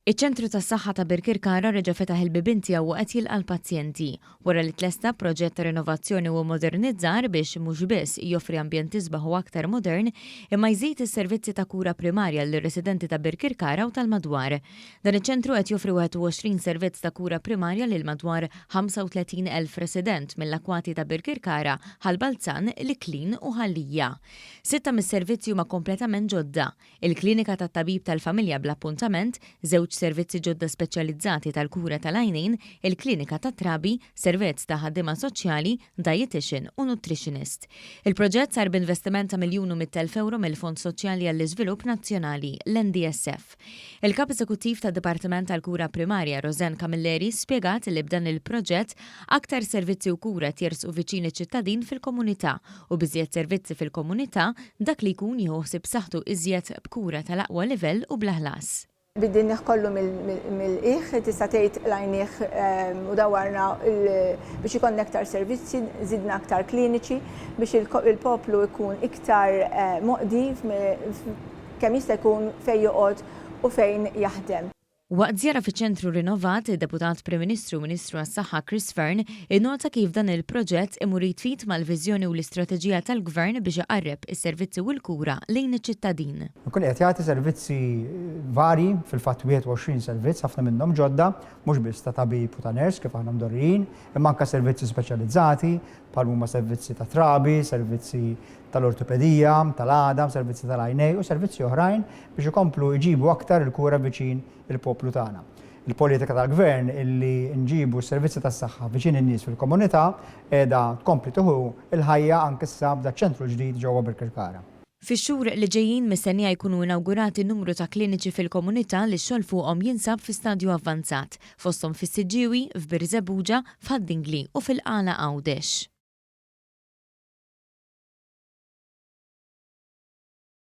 Iċ-ċentru tas-saħħa ta' Birkirkara reġa' fetaħ il-bibien tiegħu qed jilqa' l-pazjenti wara li tlesta proġett ta' rinnovazzjoni u modernizzar biex mhux biss joffri ambjent isbaħ u aktar modern imma jżid is-servizzi ta' kura primarja lir-residenti ta' Birkirkara u tal-madwar. Dan iċ-ċentru qed joffri 21 servizz ta' kura primarja lil madwar 35,000 resident mill-akwati ta' Birkirkara, Ħalbalzan, Liklin u Ħallija. 6 mis-servizzi huma kompletament ġodda: il-klinika tat-tabib tal-familja bl-appuntament, żewġ servizzi ġodda speċjalizzati tal-kura tal-għajnejn, il-klinika tat-trabi, servizz ta' ħaddiema soċjali, dietitian u nutritionist. Il-proġett sar b'investiment ta' €1,100,000 mill-Fond Soċjali għall-Iżvilupp Nazzjonali, l-NDSF. Il-Kap Eżekuttiv tad-Dipartiment tal-Kura Primarja, Rosen Camilleri, spjegat li b'dan il-proġett aktar servizzi u kura tjersqu viċini ċittadin fil-komunità u biżjed servizzi fil-komunità dak li jkun jieħu b'saħħtu iżjed b'kura tal-aqwa livell u bl-ħlas. Bid-dinniħ kollu mill-iħ, tista' tgħid l-għajnieh u dawarna biex ikun aktar servizzi, żidna aktar kliniċi biex il-poplu jkun iktar moqdi kemm jista' jkun fejn joqgħod u fejn jaħdem. Waqt żjara fiċ-ċentru rinnovat, id-Deputat Prim Ministru Ministru għas-Saħħa Chris Fearn innota kif dan il-proġett imur jitfit mal-viżjoni u l-istrateġija tal-Gvern biex iqarreb is-servizzi u l-kura lejn iċ-ċittadin. Nkun qed jagħti servizzi varji, fil-fatt 21 servizz, ħafna minnhom ġodda, mhux biss ta' tabib u ta' ners kif aħna mdorrijin, imma anke servizzi speċjalizzati bħal huma servizzi ta' trabi, servizzi tal-ortopedija, tal-għadam, servizzi tal-għajnej u servizzi oħrajn biex ikomplu jġibu aktar il-kura viċin il-poplu tagħna. Il-politika tal-Gvern illi nġibu s-servizzi tas-saħħa viċin in-nies fil-komunità qiegħda tkompli tieħu il-ħajja anke issa b'da ċentru ġdid ġewwa Birkirkara. Fix-xhur li ġejjin mistennija jkunu inawgurati numru ta' kliniċi fil-komunità li x-xogħol fuqhom jinsab fi stadju avvanzat, fosthom fis-Siġġiewi, f'Birżebbuġa, f'Ħaddingli u fil-Qala Għawdex.